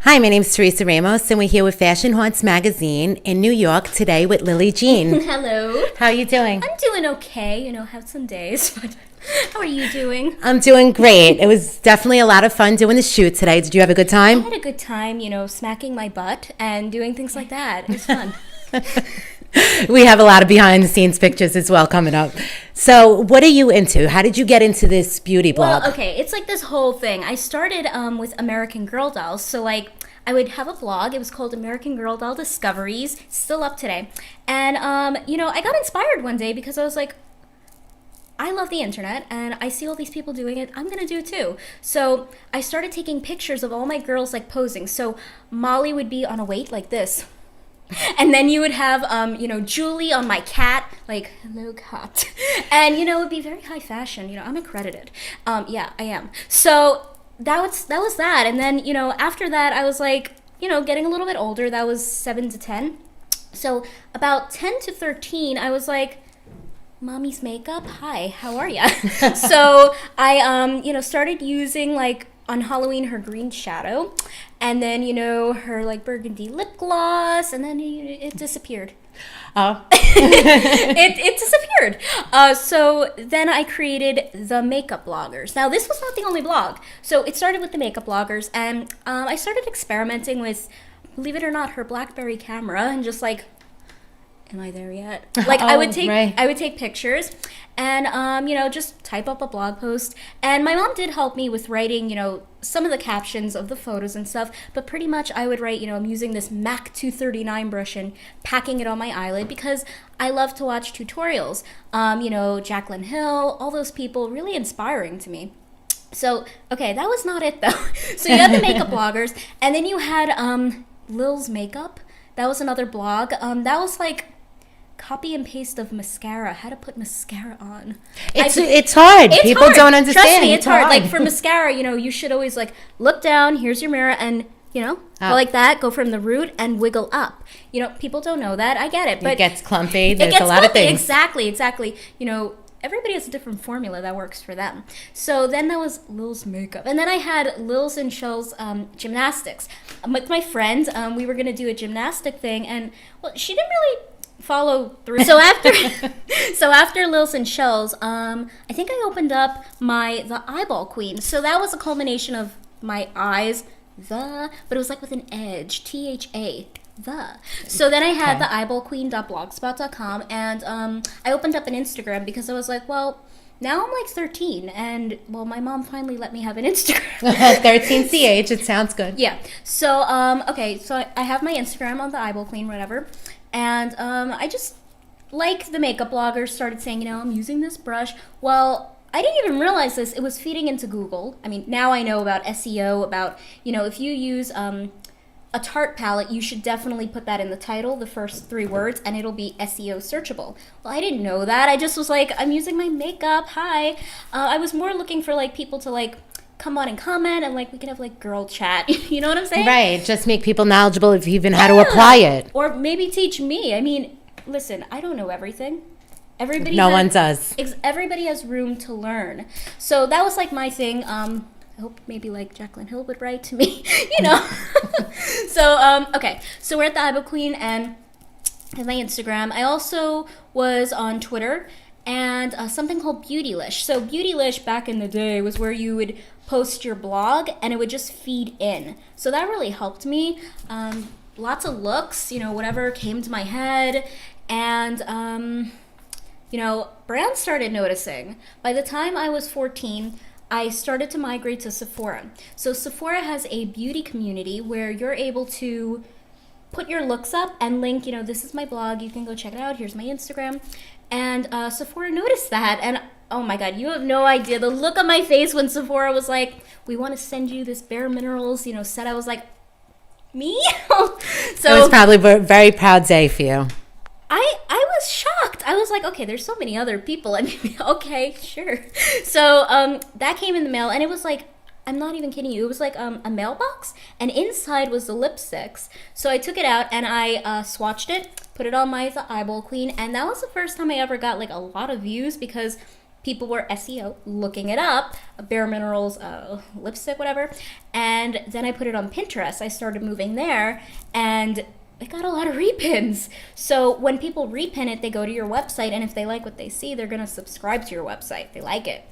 Hi, my name is Teresa Ramos, and we're here with Fashion Haunts Magazine in New York today with Lilleejean. Hello. How are you doing? I'm doing okay. Have some days, but how are you doing? I'm doing great. It was definitely a lot of fun doing the shoot today. Did you have a good I time? had a good time, smacking my butt and doing things like that. It was fun. We have a lot of behind-the-scenes pictures as well coming up. So what are you into? How did you get into this beauty blog? Well, okay, it's like this whole thing. I started with American Girl dolls. So, I would have a blog. It was called American Girl Doll Discoveries, still up today. And, I got inspired one day because I was like, I love the internet and I see all these people doing it. I'm going to do it too. So I started taking pictures of all my girls posing. So Molly would be on a weight like this. And then you would have, Julie on my cat, like, hello, cat. And, it would be very high fashion. I'm accredited. Yeah, I am. So that was that. And then, after that, I was like, getting a little bit older. That was 7 to 10. So about 10 to 13, I was like, Mommy's makeup? Hi, how are ya? So I, started using, on Halloween, her green shadow, and then, her, burgundy lip gloss, and then it disappeared. Oh. it disappeared. So then I created the Makeup Bloggers. Now, this was not the only blog. So it started with the Makeup Bloggers, and I started experimenting with, believe it or not, her BlackBerry camera, and just am I there yet? I would take pictures and, just type up a blog post. And my mom did help me with writing, some of the captions of the photos and stuff. But pretty much I would write, I'm using this MAC 239 brush and packing it on my eyelid because I love to watch tutorials. Jaclyn Hill, all those people, really inspiring to me. So, okay, that was not it though. So you had the Makeup Bloggers, and then you had Lil's Makeup. That was another blog. That was copy and paste of mascara, how to put mascara on. It's hard. People don't understand. Trust me, it's hard. For mascara, you should always look down, here's your mirror, and go like that, go from the root and wiggle up. People don't know that. I get it, but it gets clumpy. There's a lot of things. Exactly. Everybody has a different formula that works for them. So then that was Lil's Makeup. And then I had Lil's and Shell's gymnastics. With my friend, we were going to do a gymnastic thing, and, well, she didn't really follow through. So after Lil's and Shell's, I think I opened up the Eyeball Queen. So that was a culmination of my eyes, but it was with an edge, THA. So then I had the eyeballqueen.blogspot.com, and I opened up an Instagram because I was like, well, now I'm 13, and, well, my mom finally let me have an Instagram. 13CH, it sounds good. Yeah. So, so I have my Instagram on the Eyeball Queen, whatever, and I just, the Makeup Bloggers, started saying, I'm using this brush. Well, I didn't even realize this. It was feeding into Google. I mean, now I know about SEO, about, if you use a Tarte palette, you should definitely put that in the title, the first 3 words, and it'll be SEO searchable. Well, I didn't know that. I just was I'm using my makeup. Hi. I was more looking for people to come on and comment, and we could have girl chat. You know what I'm saying? Right. Just make people knowledgeable if even how to apply it. Or maybe teach me. I mean, listen, I don't know everything. No one does. Everybody has room to learn. So that was my thing. I hope maybe Jaclyn Hill would write to me, So, okay. So we're at the Eyeball Queen and have my Instagram. I also was on Twitter and something called Beautylish. So Beautylish back in the day was where you would post your blog and it would just feed in. So that really helped me. Lots of looks, whatever came to my head. And, brands started noticing. By the time I was 14, I started to migrate to Sephora. So Sephora has a beauty community where you're able to put your looks up and link, this is my blog, you can go check it out, here's my Instagram. And Sephora noticed that, and oh my God, you have no idea the look on my face when Sephora was like, we want to send you this Bare Minerals, set. I was like, me? So it was probably a very proud day for you. I was shocked. I was like, okay, there's so many other people. I mean, okay, sure. So that came in the mail, and it was I'm not even kidding you. It was a mailbox, and inside was the lipsticks. So I took it out, and I swatched it, put it on the Eyeball Queen, and that was the first time I ever got a lot of views because people were SEO looking it up, Bare Minerals lipstick, whatever. And then I put it on Pinterest. I started moving there, and it got a lot of repins. So when people repin it, they go to your website, and if they like what they see, they're going to subscribe to your website. They like it.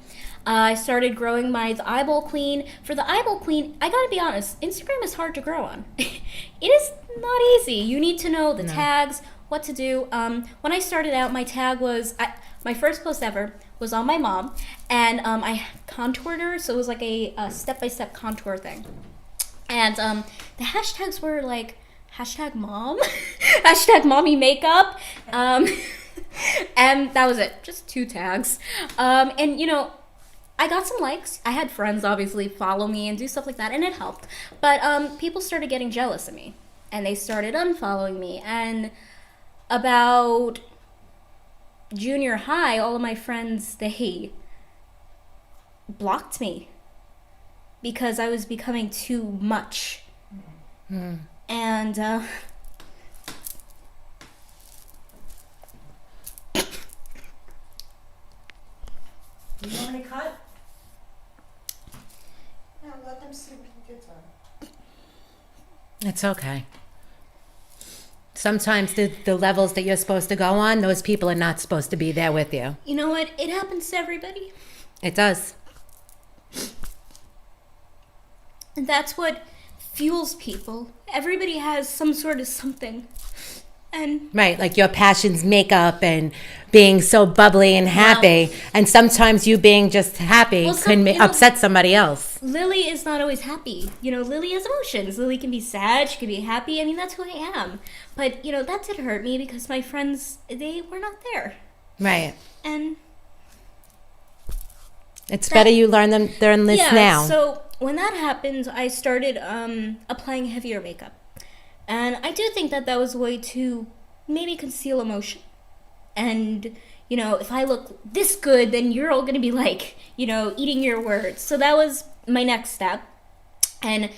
I started growing the eyeball queen. For the eyeball queen, I gotta be honest, Instagram is hard to grow on. It is not easy. You need to know the tags, what to do. When I started out, my tag was, my first post ever was on my mom, and I contoured her, so it was like a step-by-step contour thing. And the hashtags were like, hashtag mom, hashtag mommy makeup, and that was it, just 2 tags. And you know, I got some likes. I had friends obviously follow me and do stuff like that, and it helped. But people started getting jealous of me, and they started unfollowing me. And about junior high, all of my friends, they blocked me because I was becoming too much. And You want me to cut? No, let them see what your kids are. It's okay. Sometimes the levels that you're supposed to go on, those people are not supposed to be there with you. you know what? It happens to everybody. It does. And that's what fuels people. Everybody has some sort of something. And Right, like your passion's makeup and being so bubbly and happy. And sometimes you being just happy Well, can upset somebody else. Lily is not always happy. You know, Lily has emotions. Lily can be sad, she can be happy. I mean, that's who I am. But, you know, that did hurt me because my friends, they were not there. Right. And It's better you learn this yeah, now. so when that happened, I started applying heavier makeup. And I do think that that was a way to maybe conceal emotion. And, you know, if I look this good, then you're all going to be like, you know, eating your words. So that was my next step. And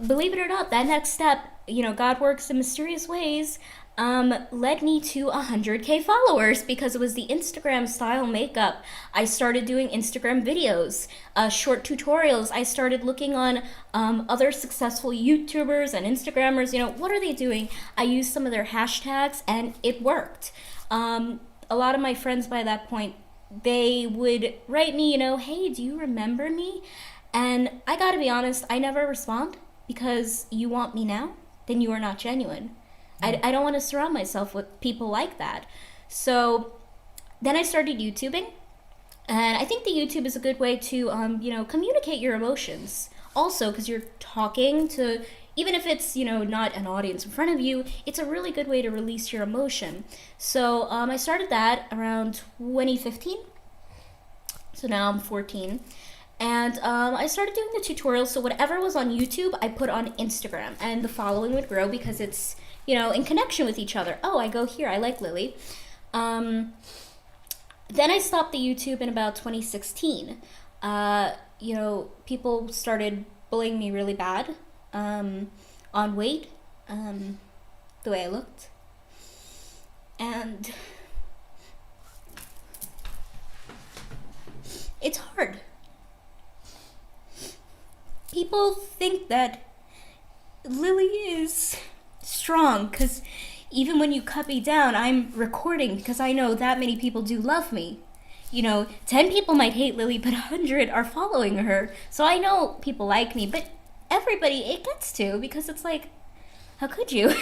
believe it or not, that next step, you know, God works in mysterious ways, led me to 100K followers because it was the Instagram style makeup. I started doing Instagram videos, short tutorials. I started looking on other successful YouTubers and Instagrammers. You know, what are they doing? I used some of their hashtags and it worked. A lot of my friends by that point, they would write me, you know, hey, do you remember me? And I gotta be honest, I never respond because you want me now, then you are not genuine. I don't want to surround myself with people like that. So then I started YouTubing. And I think the YouTube is a good way to, you know, communicate your emotions. Also, because you're talking to, even if it's, you know, not an audience in front of you, it's a really good way to release your emotion. So I started that around 2015. So now I'm 14. And I started doing the tutorials. So whatever was on YouTube, I put on Instagram. And the following would grow because it's, you know, in connection with each other. Oh, I go here. I like Lily. Then I stopped the YouTube in about 2016. You know, people started bullying me really bad on weight, the way I looked. And it's hard. People think that Lily is strong because even when you cut me down, I'm recording because I know that many people do love me. You know, 10 people might hate Lily, but 100 are following her. So I know people like me, but everybody, it gets to because it's like, how could you?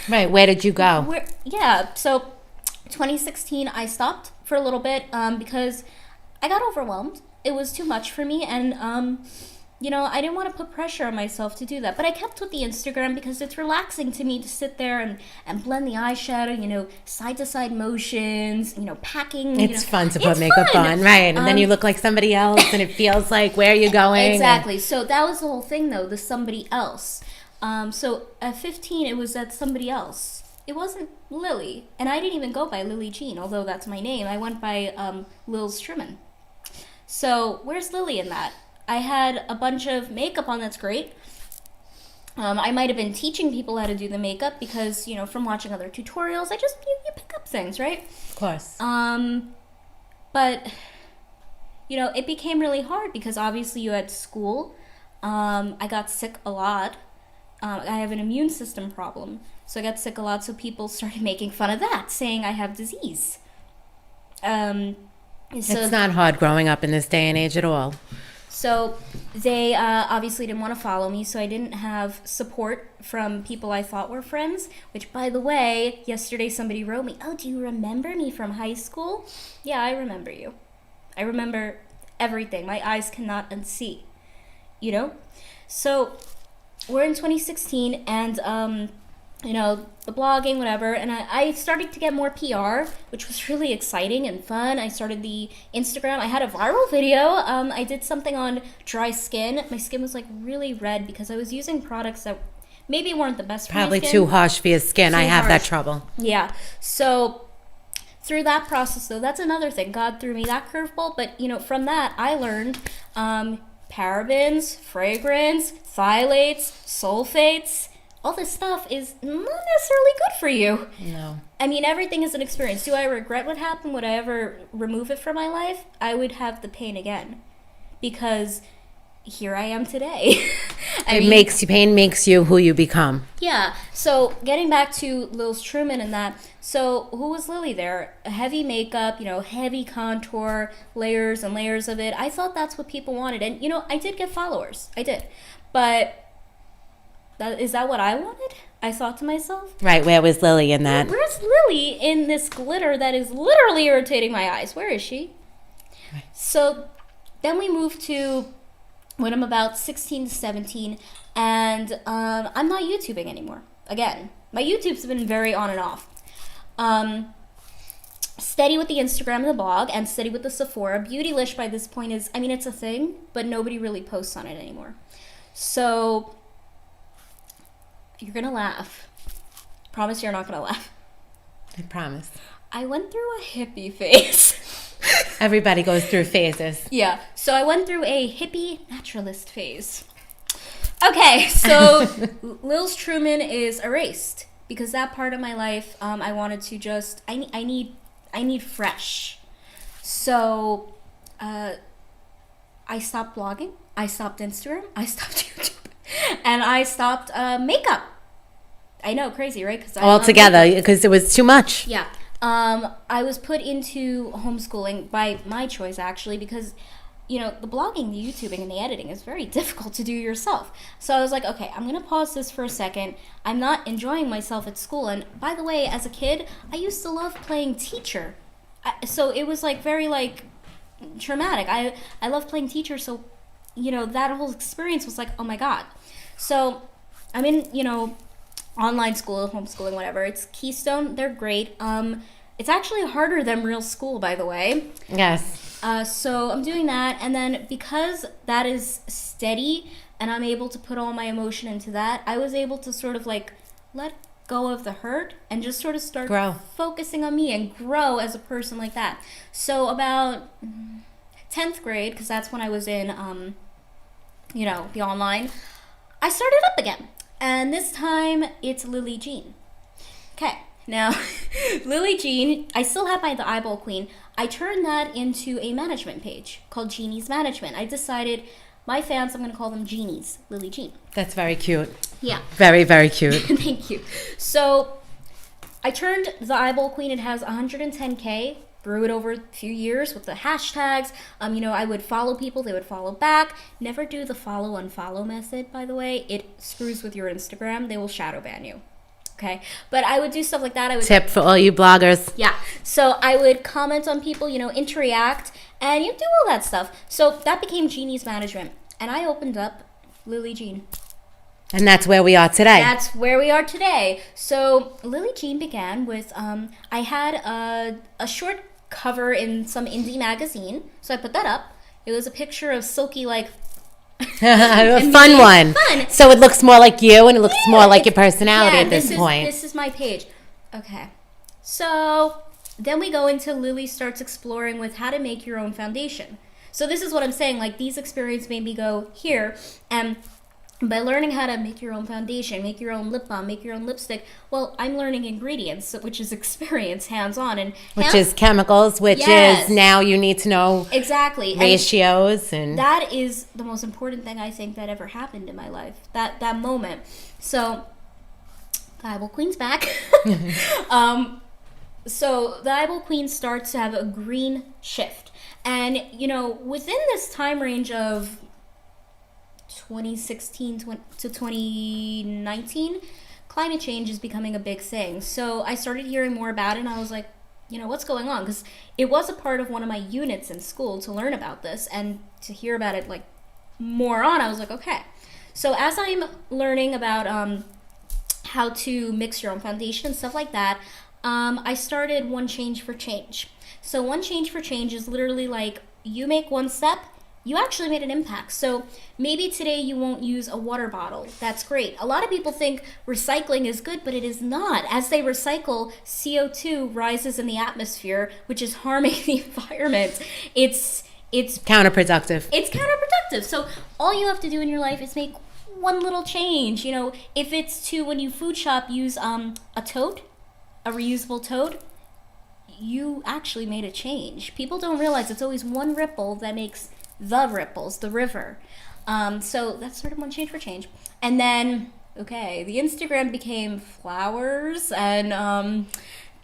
Right, where did you go? So 2016, I stopped for a little bit because I got overwhelmed. It was too much for me, and you know, I didn't want to put pressure on myself to do that. But I kept with the Instagram because it's relaxing to me to sit there and blend the eyeshadow, you know, side-to-side motions, you know, packing. It's fun to put makeup on, right? And then you look like somebody else, and it feels like, where are you going? Exactly. So that was the whole thing, though, the somebody else. So at 15, it was that somebody else. It wasn't Lily. And I didn't even go by Lilleejean, although that's my name. I went by Lil's Trimmon. So where's Lily in that? I had a bunch of makeup on, that's great. I might have been teaching people how to do the makeup because, you know, from watching other tutorials, you pick up things, right? Of course. But it became really hard because obviously you had school. I got sick a lot. I have an immune system problem. So I got sick a lot, so people started making fun of that, saying I have disease. It's not hard growing up in this day and age at all. So they obviously didn't want to follow me, so I didn't have support from people I thought were friends, which, by the way, yesterday somebody wrote me, "Oh, do you remember me from high school?" Yeah, I remember you. I remember everything. My eyes cannot unsee, So we're in 2016, and the blogging, whatever, and I started to get more PR, which was really exciting and fun. I started the Instagram. I had a viral video. I did something on dry skin. My skin was like really red because I was using products that maybe weren't the best for my Probably skin. too harsh for your skin. I have that harsh. trouble. Yeah. So through that process, though, that's another thing. God threw me that curveball, but from that I learned parabens, fragrance, phthalates, sulfates. All this stuff is not necessarily good for you. No. I mean, everything is an experience. Do I regret what happened? Would I ever remove it from my life? I would have the pain again. Because here I am today. Pain makes you who you become. Yeah. So getting back to Lil's Truman and that. So who was Lily there? Heavy makeup, heavy contour, layers and layers of it. I thought that's what people wanted. And, I did get followers. I did. But is that what I wanted? I thought to myself. Right, where was Lily in that? Where's Lily in this glitter that is literally irritating my eyes? Where is she? Right. So then we moved to when I'm about 16 to 17, and I'm not YouTubing anymore. Again, my YouTube's been very on and off. Steady with the Instagram and the blog, and steady with the Sephora. Beautylish by this point is, it's a thing, but nobody really posts on it anymore. So you're gonna laugh. Promise you're not gonna laugh. I promise. I went through a hippie phase. Everybody goes through phases. Yeah, so I went through a hippie naturalist phase. Okay, so Lil's Truman is erased because that part of my life, I wanted to just, I need fresh. So, I stopped blogging, I stopped Instagram, I stopped YouTube. And I stopped makeup. I know, crazy, right? Altogether, because it was too much. Yeah. I was put into homeschooling by my choice, actually, because, the blogging, the YouTubing, and the editing is very difficult to do yourself. So I was like, okay, I'm going to pause this for a second. I'm not enjoying myself at school. And by the way, as a kid, I used to love playing teacher. So it was very traumatic. I love playing teacher, so that whole experience was like, oh my God. So I'm in, online school, homeschooling, whatever. It's Keystone. They're great. It's actually harder than real school, by the way. Yes. So I'm doing that. And then because that is steady and I'm able to put all my emotion into that, I was able to sort of let go of the hurt and just sort of start focusing on me and grow as a person like that. So about 10th grade, because that's when I was in, the online, I started up again. And this time, it's Lilleejean. Okay, now, Lilleejean, I still have the eyeball queen. I turned that into a management page called Jeannie's Management. I decided my fans, I'm going to call them Jeannies, Lilleejean. That's very cute. Yeah. Very, very cute. Thank you. So, I turned the eyeball queen. It has 110K. Grew it over a few years with the hashtags. I would follow people, they would follow back. Never do the follow unfollow method, by the way. It screws with your Instagram. They will shadow ban you. Okay? But I would do stuff like that. Tip for all you bloggers. Yeah. So I would comment on people, interact, and you do all that stuff. So that became Jeannie's Management. And I opened up Lilleejean. And that's where we are today. That's where we are today. So Lilleejean began with, I had a short cover in some indie magazine. So I put that up. It was a picture of Silky, a fun one. Fun. So it looks more like you and it looks more like your personality at this point. This is my page. Okay. So then we go into Lily starts exploring with how to make your own foundation. So this is what I'm saying. These experiences made me go here. And by learning how to make your own foundation, make your own lip balm, make your own lipstick. Well, I'm learning ingredients, which is experience, hands-on, and Which is chemicals, which Yes. is now you need to know exactly And ratios and that is the most important thing I think that ever happened in my life. That moment. So, the Eyeball Queen's back. So the Eyeball Queen starts to have a green shift, and within this time range of 2016 to 2019, climate change is becoming a big thing. So I started hearing more about it, and I was like, what's going on? Because it was a part of one of my units in school to learn about this and to hear about it like more on. I was like, okay. So as I'm learning about how to mix your own foundation and stuff like that, I started One Change for Change. So One Change for Change is literally like you make one step, you actually made an impact. So maybe today you won't use a water bottle. That's great. A lot of people think recycling is good, but it is not. As they recycle, CO2 rises in the atmosphere, which is harming the environment. It's counterproductive. It's counterproductive. So all you have to do in your life is make one little change. If it's to, when you food shop, use a tote, a reusable tote, you actually made a change. People don't realize it's always one ripple that makes the ripples, the river. So that's sort of One Change for Change. And then, okay, the Instagram became flowers and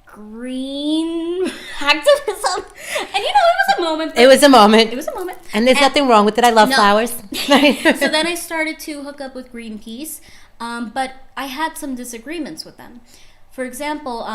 green activism. And it was a moment. It was a moment. It was a moment. And there's nothing wrong with it. I love No. flowers. So then I started to hook up with Greenpeace, but I had some disagreements with them. For example,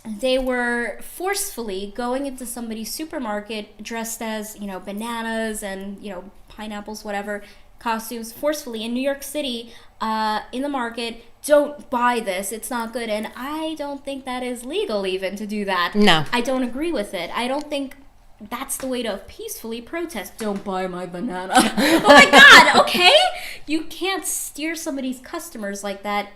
they were forcefully going into somebody's supermarket dressed as, bananas and, pineapples, whatever, costumes, forcefully in New York City, in the market. Don't buy this. It's not good. And I don't think that is legal even to do that. No. I don't agree with it. I don't think that's the way to peacefully protest. Don't buy my banana. Oh my God, okay? You can't steer somebody's customers like that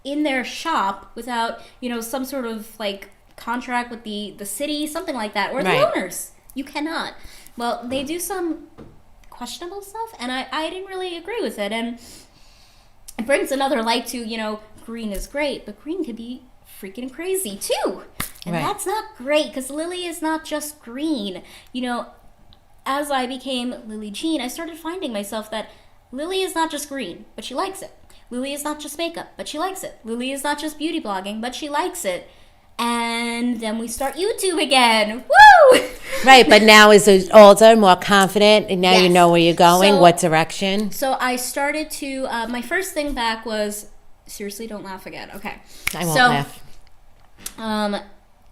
in their shop without, some sort of like contract with the city, something like that, or the Right. owners. You cannot. Well, they do some questionable stuff, and I didn't really agree with it. And it brings another light to, green is great, but green could be freaking crazy too. And Right. that's not great, because Lily is not just green. As I became Lilleejean, I started finding myself that Lily is not just green, but she likes it. Lily is not just makeup, but she likes it. Lily is not just beauty blogging, but she likes it. And then we start YouTube again. Woo! Right, but now as older, more confident, and now you Yes. know where you're going, So- what direction. So I started to, my first thing back was, seriously, don't laugh again. Okay. I won't laugh.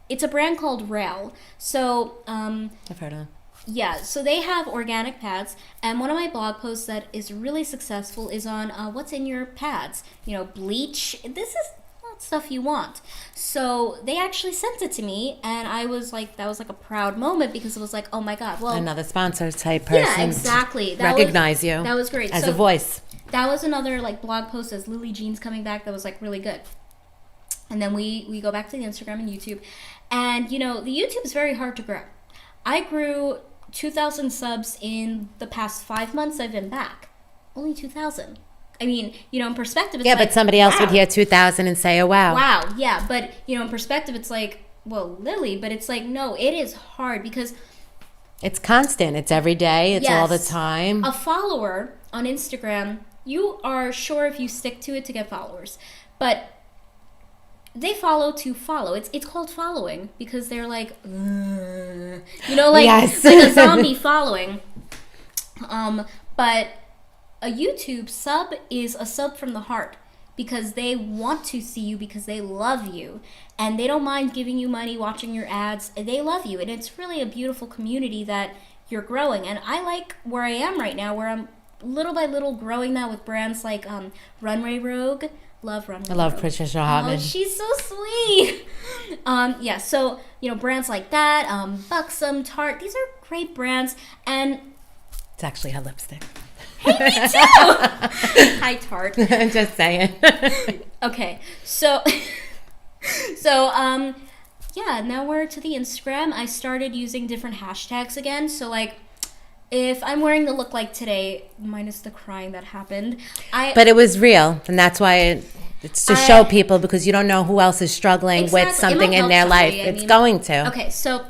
It's a brand called Rail. So, I've heard of them. yeah, so they have organic pads, and one of my blog posts that is really successful is on what's in your pads. Bleach. This is not stuff you want. So they actually sent it to me, and I was like, that was like a proud moment, because it was like, oh my God, well, Another sponsor type person. yeah, exactly. Recognize you. That was great. As So a voice. that was another like blog post as Lilleejean's coming back that was like really good. And then we go back to the Instagram and YouTube, and the YouTube is very hard to grow. I grew 2,000 subs in the past 5 months I've been back. Only 2,000. I mean, in perspective, it's Yeah, like, but somebody else would wow. hear 2,000 and say, oh, wow. Wow, yeah, but in perspective, it's like, well, Lily, but it's like, no, it is hard, because It's constant. It's every day. It's all the Yes. time. a follower on Instagram, you are sure if you stick to it to get followers, but they follow to follow. It's called following, because they're like, Yes. like a zombie following. But a YouTube sub is a sub from the heart, because they want to see you, because they love you, and they don't mind giving you money, watching your ads. They love you, and it's really a beautiful community that you're growing. And I like where I am right now, where I'm little by little growing that with brands like Runway Rogue. Love Runway I love Rogue. Patricia Oh, Hartman. she's so sweet. Yeah, so brands like that, Buxom, Tarte, these are great brands. And It's actually her lipstick. hey, me too. Hi, Tarte. I'm just saying. Okay, so yeah, now we're to the Instagram. I started using different hashtags again. So like If I'm wearing the look like today, minus the crying that happened, But it was real, and that's why it's to show people, because you don't know who else is struggling with Exactly. It something might in help their life. somebody. I It's mean, going to. Okay, so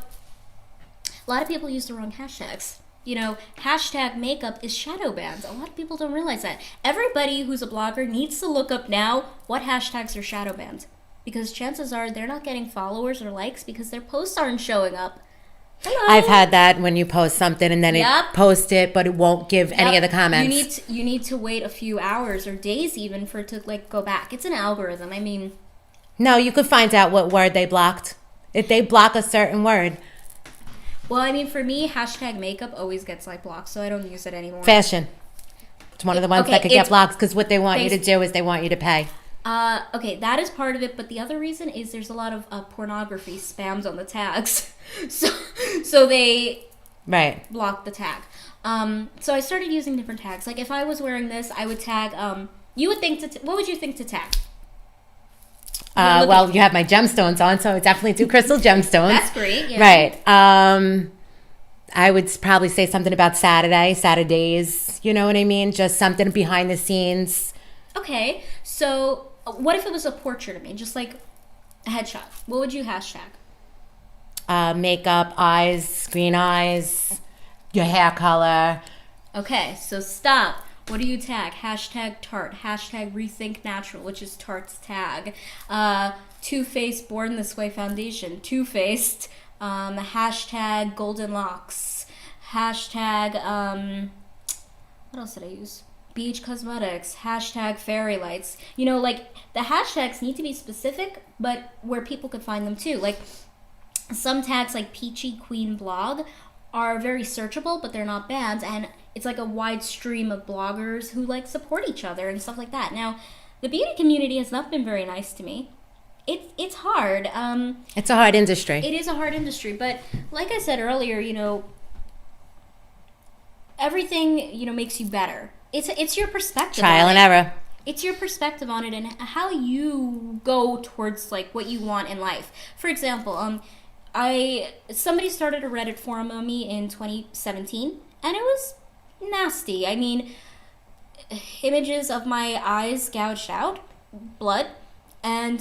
a lot of people use the wrong hashtags. You know, hashtag makeup is shadow banned. A lot of people don't realize that. Everybody who's a blogger needs to look up now what hashtags are shadow banned. Because chances are they're not getting followers or likes because their posts aren't showing up. Hello. I've had that when you post something and then Yep. it post it, but it won't give any of the comments. You need to wait a few hours or days even for it to like go back. It's an algorithm. I mean, No, you could find out what word they blocked. If they block a certain word. well, I mean for me, hashtag makeup always gets like blocked, so I don't use it anymore. Fashion. It's one of the ones Okay, that could get it's- blocked because what they want you to thanks- do is they want you to pay. Okay, that is part of it, but the other reason is there's a lot of pornography spams on the tags, so they Right. block the tag. So I started using different tags. Like if I was wearing this, I would tag. You would think what would you think to tag? Well, you have my gemstones on, so I would definitely do crystal gemstones. That's great. Yeah. Right. I would probably say something about Saturdays. You know what I mean? Just something behind the scenes. Okay, so what if it was a portrait of me, just like a headshot? What would you hashtag? Makeup, eyes, green eyes, your hair color. Okay, so stop. What do you tag? Hashtag Tarte. Hashtag Rethink Natural, which is Tarte's tag. Too Faced Born This Way Foundation. Too Faced. Hashtag Golden Locks. Hashtag, what else did I use? Beach Cosmetics. Hashtag Fairy Lights. You know, like, the hashtags need to be specific, but where people could find them too. Like, some tags like Peachy Queen Blog are very searchable, but they're not banned, and it's like a wide stream of bloggers who like support each other and stuff like that. Now, the beauty community has not been very nice to me. It's hard. It's a hard industry. It is a hard industry, but like I said earlier, you know, everything, you know, makes you better. It's your perspective. Trial on and it. error. It's your perspective on it and how you go towards like what you want in life. For example, somebody started a Reddit forum on me in 2017, and it was nasty. I mean, images of my eyes gouged out, blood, and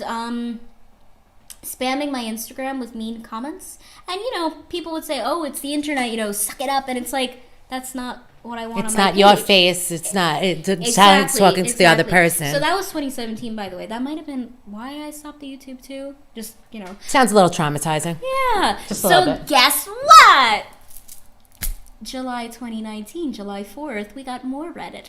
spamming my Instagram with mean comments. And you know, people would say, "Oh, it's the internet, you know, suck it up." And it's like, that's not what I want. It's on my not your page. face. It's not. It's how it's talking to the other person. So that was 2017, by the way. That might have been why I stopped the YouTube too. Just, you know. Sounds a little traumatizing. Yeah. Just a little So bit. guess what? July 2019, July 4th, we got more Reddit.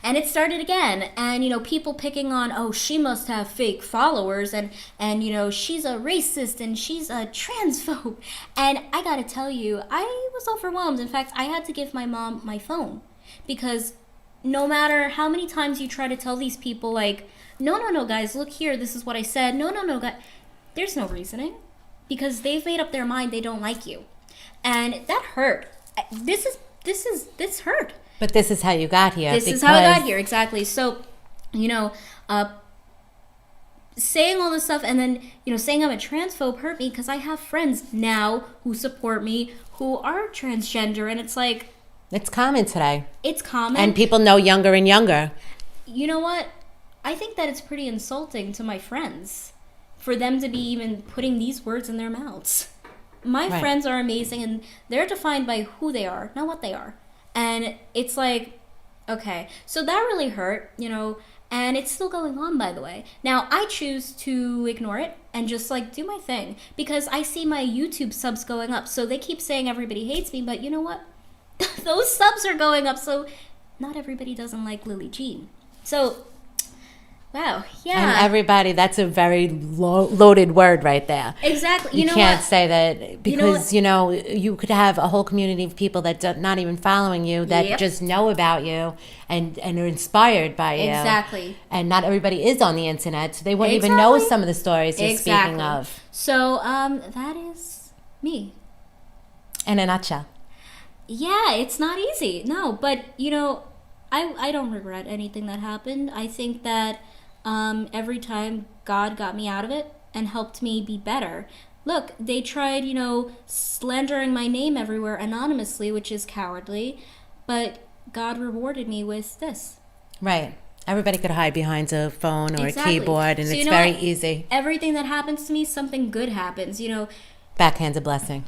And it started again. And, you know, people picking on, oh, she must have fake followers. And you know, she's a racist and she's a transphobe. And I got to tell you, I was overwhelmed. In fact, I had to give my mom my phone. Because no matter how many times you try to tell these people, like, no, guys, look here, this is what I said. No, guys. There's no reasoning. Because they've made up their mind they don't like you. And that hurt. This hurt. But this is how you got here. This is how I got here, exactly. So, you know, saying all this stuff and then, you know, saying I'm a transphobe hurt me because I have friends now who support me who are transgender, and it's like... It's common today. It's common. And people know younger and younger. You know what? I think that it's pretty insulting to my friends for them to be even putting these words in their mouths. My Right. friends are amazing, and they're defined by who they are, not what they are. And it's like, okay, so that really hurt, you know, and it's still going on, by the way. Now, I choose to ignore it and just, like, do my thing, because I see my YouTube subs going up, so they keep saying everybody hates me, but you know what? Those subs are going up, so not everybody doesn't like Lilleejean. So, wow, yeah. And everybody, that's a very loaded word right there. Exactly. You know can't what? say that because, you could have a whole community of people that are not even following you that Yep. just know about you and are inspired by you. Exactly. And not everybody is on the internet, so they wouldn't even know Exactly. some of the stories you're speaking Exactly. of. So, that is me. In a nutshell. Yeah, it's not easy. No, but, you know, I don't regret anything that happened. I think that every time God got me out of it and helped me be better. look, they tried, slandering my name everywhere anonymously, which is cowardly, but God rewarded me with this. Right. Everybody could hide behind a phone or Exactly. a keyboard, and So it's you know very what? easy. Everything that happens to me, something good happens. Backhand's a blessing.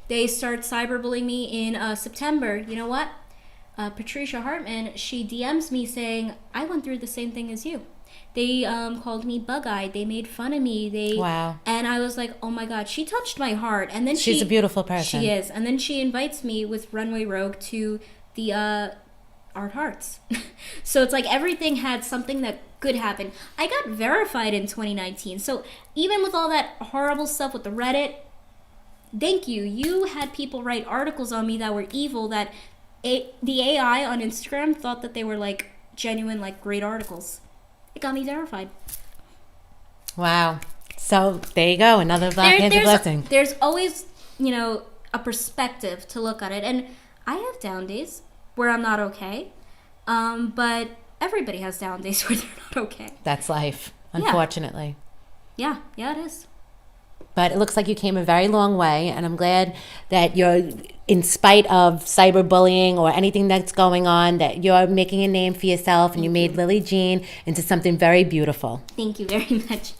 They start cyberbullying me in September. You know what? Patricia Hartman, she DMs me saying, I went through the same thing as you. They called me bug-eyed. They made fun of me. Wow. And I was like, oh my God, she touched my heart. And then She's a beautiful person. She is. And then she invites me with Runway Rogue to the Art Hearts. So it's like everything had something that good happen. I got verified in 2019. So even with all that horrible stuff with the Reddit, thank you. You had people write articles on me that were evil that the AI on Instagram thought that they were like genuine, like great articles. It got me verified. Wow. So there you go. Another backhand's a blessing. There's always, a perspective to look at it. And I have down days where I'm not okay. But everybody has down days where they're not okay. That's life, unfortunately. Yeah, it is. But it looks like you came a very long way, and I'm glad that you're, in spite of cyberbullying or anything that's going on, that you're making a name for yourself, and you made Lilleejean into something very beautiful. Thank you very much.